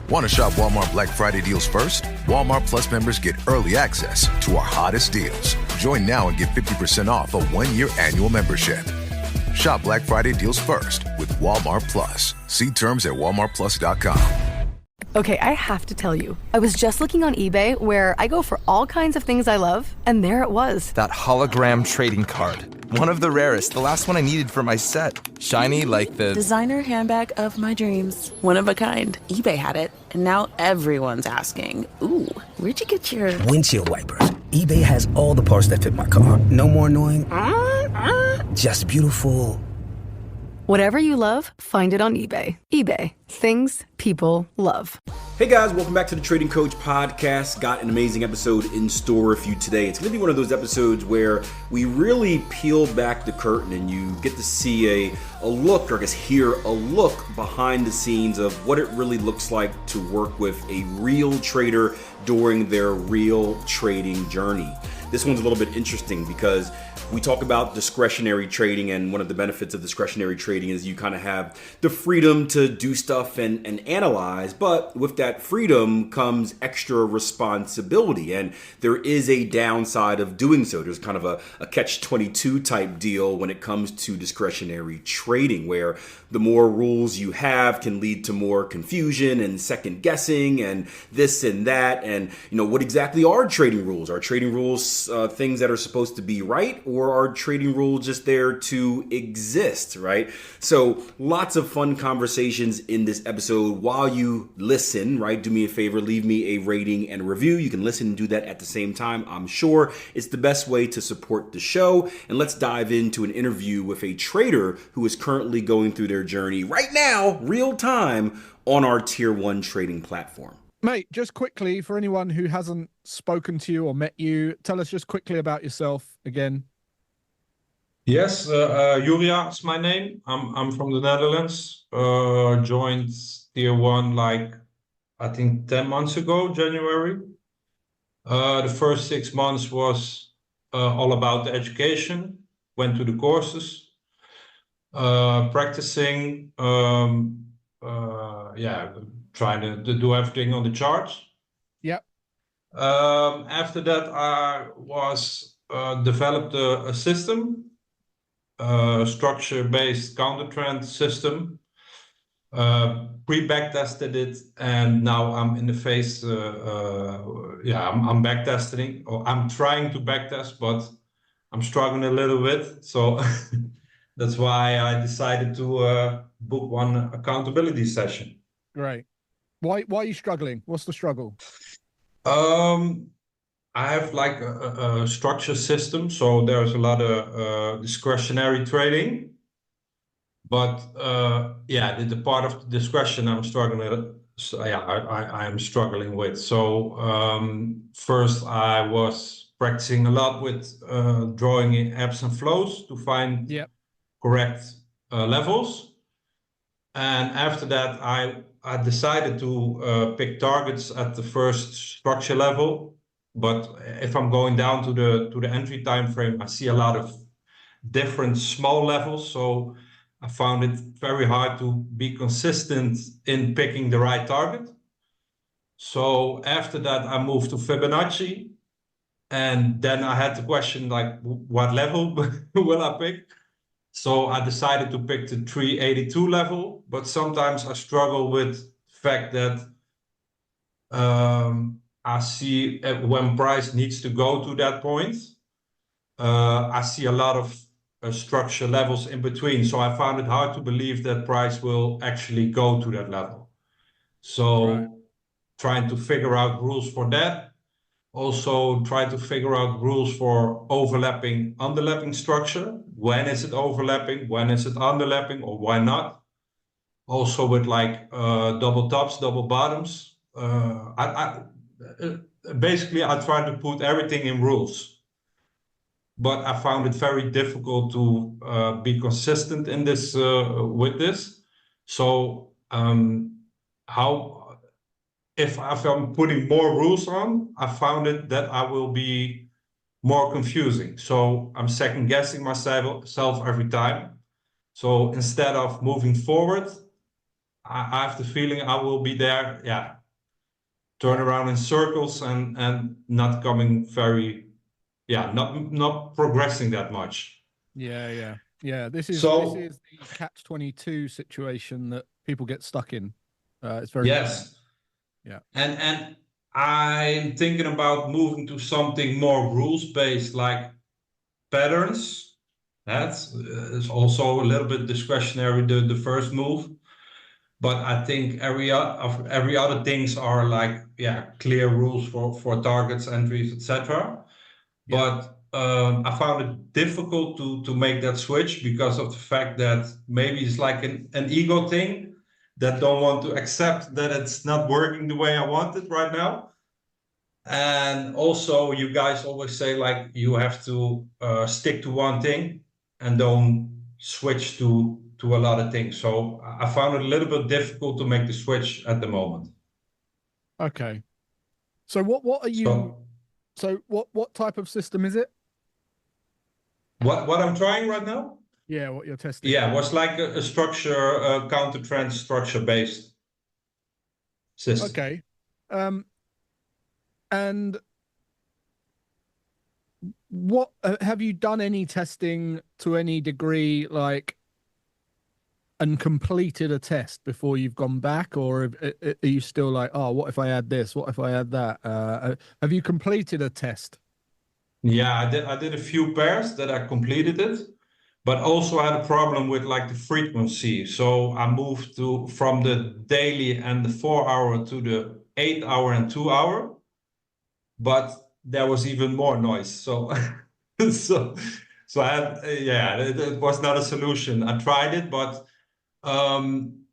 Want to shop Walmart Black Friday deals first? Walmart Plus members get early access to our hottest deals. Join now and get 50% off a 1-year annual membership. Shop Black Friday deals first with Walmart Plus. See terms at walmartplus.com. Okay, I have to tell you, I was just looking on eBay where I go for all kinds of things I love, and there it was. That hologram trading card. One of the rarest, the last one I needed for my set. Shiny like the designer handbag of my dreams. One of a kind. eBay had it, and now everyone's asking, ooh, where'd you get your windshield wipers? eBay has all the parts that fit my car. No more annoying, just beautiful. Whatever you love, find it on eBay. eBay, things people love. Hey guys, welcome back to the Trading Coach Podcast. Got an amazing episode in store for you today. It's going to be one of those episodes where we really peel back the curtain and you get to see a look, or I guess hear a look behind the scenes of what it really looks like to work with a real trader during their real trading journey. This one's a little bit interesting because we talk about discretionary trading, and one of the benefits of discretionary trading is you kind of have the freedom to do stuff and analyze, but with that freedom comes extra responsibility, and there is a downside of doing so. There's kind of a Catch-22 type deal when it comes to discretionary trading, where the more rules you have can lead to more confusion and second guessing and this and that. And what exactly are trading rules? Are trading rules things that are supposed to be right, or are trading rules just there to exist, right? So lots of fun conversations in this episode. While you listen, right, do me a favor, leave me a rating and a review. You can listen and do that at the same time. I'm sure it's the best way to support the show. And let's dive into an interview with a trader who is currently going through their journey right now, real time, on our Tier 1 trading platform. Mate, just quickly, for anyone who hasn't spoken to you or met you, tell us just quickly about yourself again. Yes, Juria is my name. I'm from the Netherlands. Joined Tier 1 I think 10 months ago, January. The first 6 months was all about the education. Went to the courses, practicing, trying to do everything on the charts. Yep. After that, I was developed a system. Structure-based counter trend system, pre-backtested it, and now I'm in the phase. I'm backtesting, or I'm trying to backtest, but I'm struggling a little bit. So that's why I decided to book one accountability session. Right. Why are you struggling? What's the struggle? I have a structure system, so there's a lot of discretionary trading, but the part of the discretion I'm struggling. I am struggling with. So first I was practicing a lot with drawing in ebbs and flows to find correct levels, and after that I decided to pick targets at the first structure level. But if I'm going down to the entry time frame, I see a lot of different small levels. So I found it very hard to be consistent in picking the right target. So after that, I moved to Fibonacci. And then I had the question, what level will I pick? So I decided to pick the 382 level. But sometimes I struggle with the fact that I see when price needs to go to that point, I see a lot of structure levels in between. So I found it hard to believe that price will actually go to that level. So trying to figure out rules for that. Also try to figure out rules for overlapping, underlapping structure. When is it overlapping? When is it underlapping, or why not? Also with double tops, double bottoms. Basically, I tried to put everything in rules, but I found it very difficult to be consistent in this with this. So, if I'm putting more rules on, I found it that I will be more confusing. So I'm second guessing myself every time. So instead of moving forward, I have the feeling I will be there, turn around in circles and not coming very, not progressing that much. Yeah. This is So the catch-22 situation that people get stuck in. It's very yes, yeah. and I'm thinking about moving to something more rules-based, like patterns. That's is also a little bit discretionary, the first move. But I think every other things are like clear rules for targets, entries, etc. But I found it difficult to make that switch because of the fact that maybe it's like an ego thing that don't want to accept that it's not working the way I want it right now. And also, you guys always say like you have to stick to one thing and don't switch to a lot of things. So I found it a little bit difficult to make the switch at the moment. Okay. So what are you? So what type of system is it? What I'm trying right now? Yeah, what you're testing. Yeah, it was like a structure, counter-trend structure-based system. Okay. And what have you done any testing to any degree, like, and completed a test before you've gone back, or are you still like, oh, what if I add this? What if I add that? Have you completed a test? Yeah, I did a few pairs that I completed it, but also I had a problem with like the frequency. So I moved from the daily and the 4-hour to the 8-hour and 2-hour, but there was even more noise. So so I had it was not a solution. I tried it, but I'm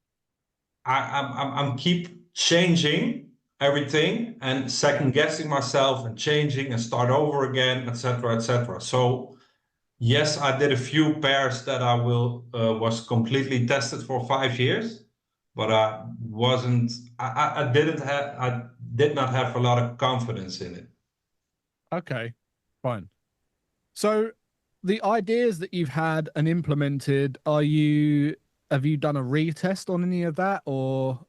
keep changing everything and second guessing myself and changing and start over again, etc., etc. So yes, I did a few pairs that I was completely tested for 5 years, but I did not have a lot of confidence in it. Okay, fine. So the ideas that you've had and implemented, have you done a retest on any of that, or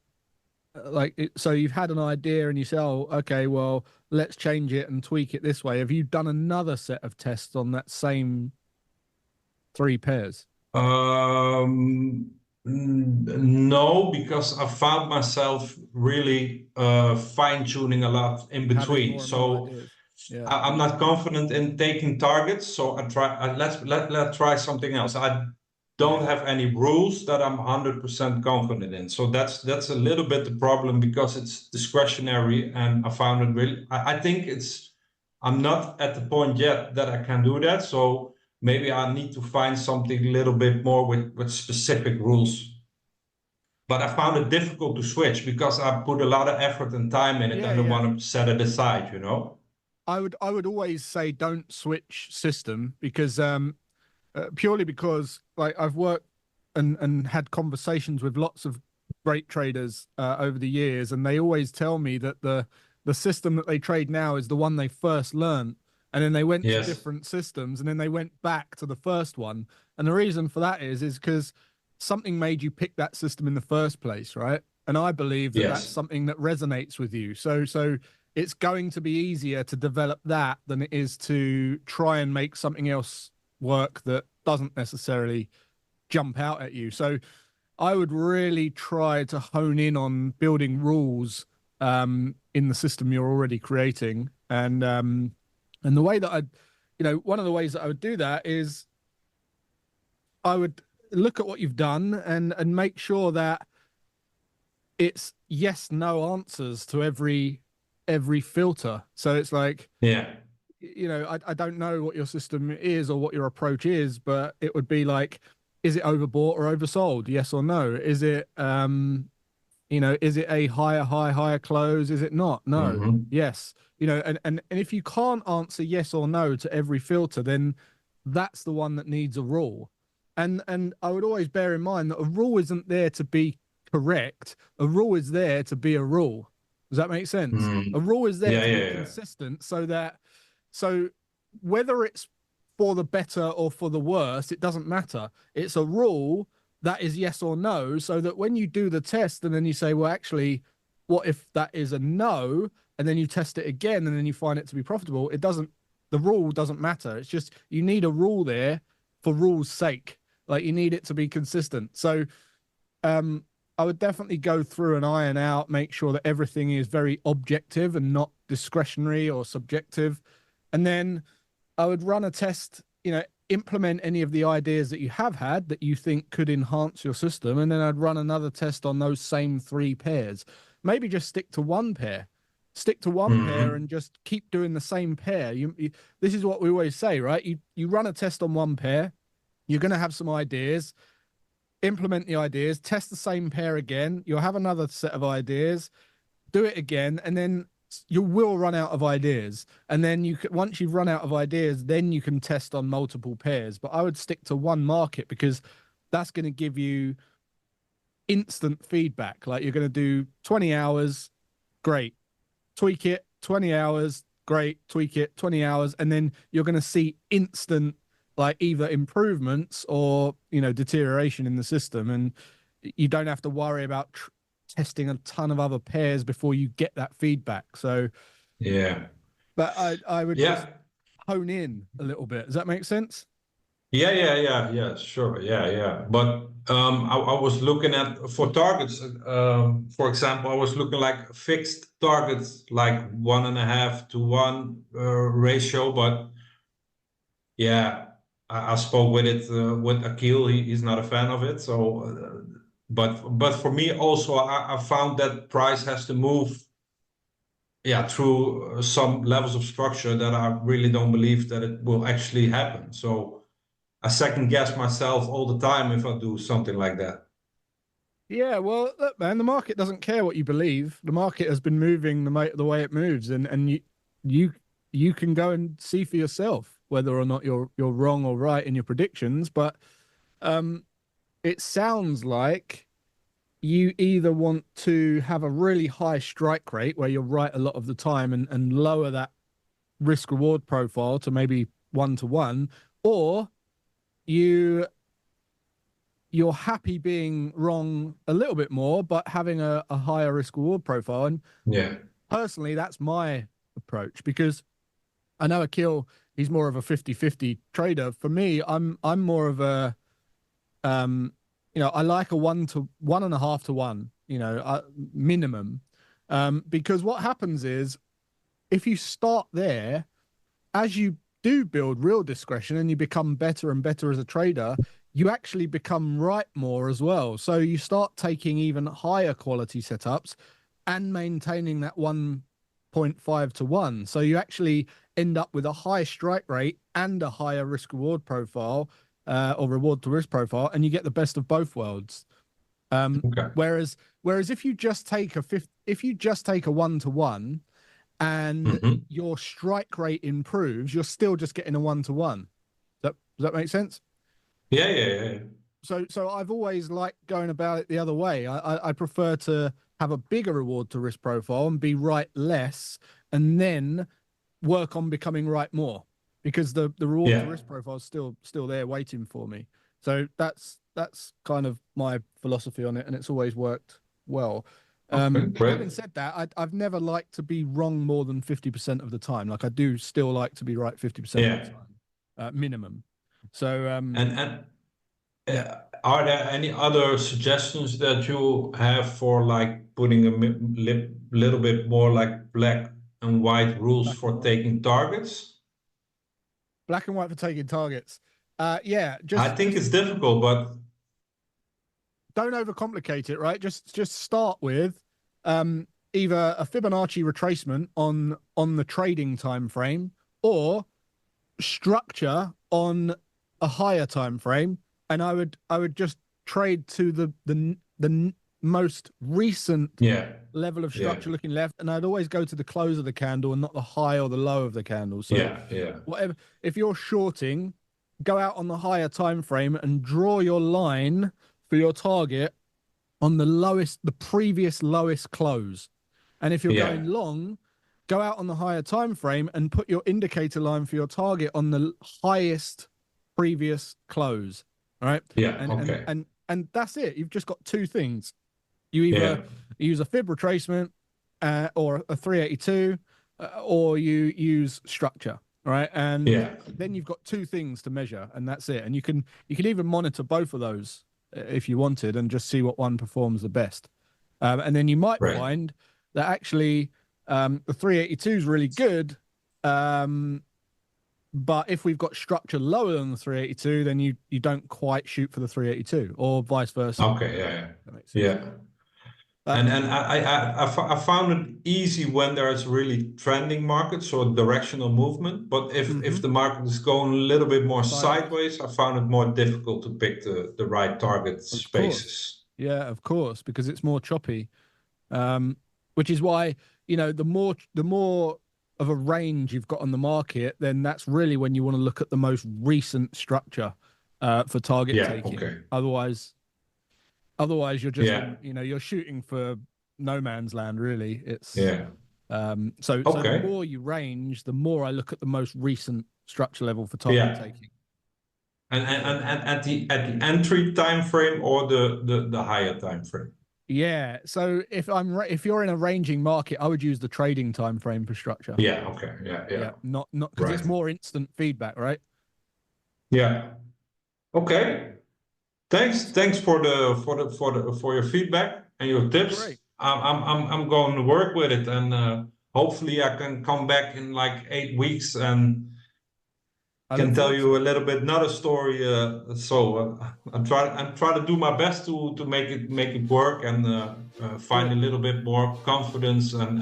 so you've had an idea and you say, oh, okay, well, let's change it and tweak it this way. Have you done another set of tests on that same 3 pairs? No, because I found myself really fine-tuning a lot in between. So I'm not confident in taking targets. So let's try something else. I don't have any rules that I'm 100% confident in. So that's a little bit the problem, because it's discretionary, and I found it really. I think I'm not at the point yet that I can do that. So maybe I need to find something a little bit more with specific rules. But I found it difficult to switch because I put a lot of effort and time in it, and I want to set it aside, you know? I would always say don't switch system, because purely because, like, I've worked and had conversations with lots of great traders over the years, and they always tell me that the system that they trade now is the one they first learned, and then they went to different systems, and then they went back to the first one. And the reason for that is because something made you pick that system in the first place, right? And I believe that that's something that resonates with you. So it's going to be easier to develop that than it is to try and make something else work that doesn't necessarily jump out at you. So I would really try to hone in on building rules in the system you're already creating. And the way that one of the ways that I would do that is I would look at what you've done and make sure that it's yes, no answers to every filter. So it's like, I don't know what your system is or what your approach is, but it would be like, is it overbought or oversold? Yes or no? Is it, is it a higher close? Is it not? No. Yes. And if you can't answer yes or no to every filter, then that's the one that needs a rule. And I would always bear in mind that a rule isn't there to be correct. A rule is there to be a rule. Does that make sense? A rule is there to be consistent, so whether it's for the better or for the worse, it doesn't matter. It's a rule that is yes or no, so that when you do the test and then you say, well, actually, what if that is a no, and then you test it again and then you find it to be profitable, the rule doesn't matter. It's just you need a rule there for rule's sake. Like, you need it to be consistent. So I would definitely go through and iron out, make sure that everything is very objective and not discretionary or subjective. And then I would run a test, implement any of the ideas that you have had that you think could enhance your system. And then I'd run another test on those same 3 pairs. Maybe just stick to one pair. Stick to one pair and just keep doing the same pair. This is what we always say, right? You run a test on one pair. You're going to have some ideas. Implement the ideas, test the same pair again. You'll have another set of ideas, do it again, and then you will run out of ideas. And then once you've run out of ideas, then you can test on multiple pairs. But I would stick to one market, because that's going to give you instant feedback. Like, you're going to do 20 hours, great, tweak it, 20 hours, great, tweak it, 20 hours, and then you're going to see instant, like, either improvements or deterioration in the system, and you don't have to worry about testing a ton of other pairs before you get that feedback. So but I would just hone in a little bit. Does that make sense? Yeah, sure. But I was looking at, for targets, for example, I was looking like fixed targets, like 1.5 to 1 ratio. But I spoke with it with Akil. He's not a fan of it. So, but for me also, I found that price has to move, through some levels of structure that I really don't believe that it will actually happen. So I second guess myself all the time if I do something like that. Yeah, well, look, man, the market doesn't care what you believe. The market has been moving the way it moves, and you can go and see for yourself whether or not you're wrong or right in your predictions. But it sounds like you either want to have a really high strike rate where you're right a lot of the time and lower that risk reward profile to maybe 1 to 1, or you're happy being wrong a little bit more, but having a higher risk reward profile. And personally, that's my approach, because I know Akil, he's more of a 50-50 trader. For me, I'm more of a, I like a 1 to 1.5 to 1, minimum. Because what happens is, if you start there, as you do build real discretion and you become better and better as a trader, you actually become right more as well. So you start taking even higher quality setups and maintaining that 1.5 to 1. So you actually end up with a high strike rate and a higher risk reward profile, or reward to risk profile, and you get the best of both worlds. Whereas if you just take a 1 to 1 and your strike rate improves, you're still just getting a 1 to 1. Does that make sense? Yeah. So I've always liked going about it the other way. I prefer to have a bigger reward to risk profile and be right less, and then work on becoming right more, because the reward to risk profile is still there waiting for me. So that's kind of my philosophy on it, and it's always worked well. Having said that, I've never liked to be wrong more than 50% of the time. Like, I do still like to be right 50% of the time, minimum. So are there any other suggestions that you have for, like, putting a little bit more like black and white rules for taking targets? Black and white for taking targets. I think it's difficult, but don't overcomplicate it, right? Just start with either a Fibonacci retracement on the trading time frame, or structure on a higher time frame. And I would just trade to the most recent level of structure looking left, and I'd always go to the close of the candle and not the high or the low of the candle. So whatever, if you're shorting, go out on the higher time frame and draw your line for your target on the previous lowest close. And if you're going long, go out on the higher time frame and put your indicator line for your target on the highest previous close. All right. And and that's it. You've just got two things. You either use a fib retracement or a 382, or you use structure, right? And then you've got two things to measure, and that's it. And you can even monitor both of those if you wanted, and just see what one performs the best. And then you might find that actually the 382 is really good. But if we've got structure lower than the 382, then you don't quite shoot for the 382, or vice versa. Okay, yeah. And I found it easy when there's really trending markets or directional movement. But if the market is going a little bit more sideways, I found it more difficult to pick the right target spaces. Yeah, of course, because it's more choppy. Which is why, the more of a range you've got on the market, then that's really when you want to look at the most recent structure for target taking. Okay. Otherwise you're just you're shooting for no man's land, really. It's so the more you range, the more I look at the most recent structure level for target taking. And at the entry time frame or the higher time frame. Yeah. So if you're in a ranging market, I would use the trading time frame for structure. Yeah. Okay. Yeah. Not because it's more instant feedback, right? Yeah. Okay. Thanks for your feedback and your tips. Great. I'm going to work with it, and hopefully I can come back in like 8 weeks and can tell you a little bit another story. So I'm trying to do my best to make it work and find a little bit more confidence and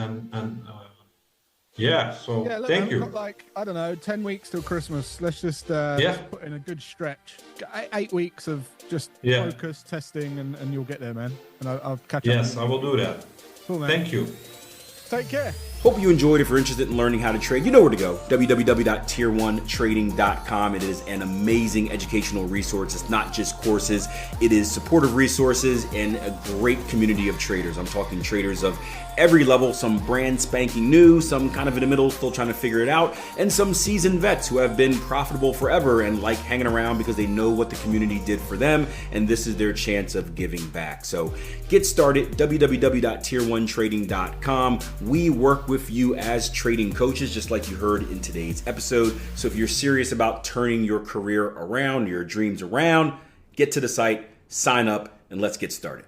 So look, thank you. Got like, I don't know, 10 weeks till Christmas. Let's just put in a good stretch. 8 weeks of just focus, testing, and you'll get there, man. And I'll catch up. Yes, I will do that. Cool, man. Thank you. Take care. Hope you enjoyed. If you're interested in learning how to trade, you know where to go. www.tier1trading.com. It is an amazing educational resource. It's not just courses. It is supportive resources and a great community of traders. I'm talking traders of every level, some brand spanking new, some kind of in the middle, still trying to figure it out, and some seasoned vets who have been profitable forever and like hanging around because they know what the community did for them, and this is their chance of giving back. So get started, www.tier1trading.com. We work with you as trading coaches, just like you heard in today's episode. So if you're serious about turning your career around, your dreams around, get to the site, sign up, and let's get started.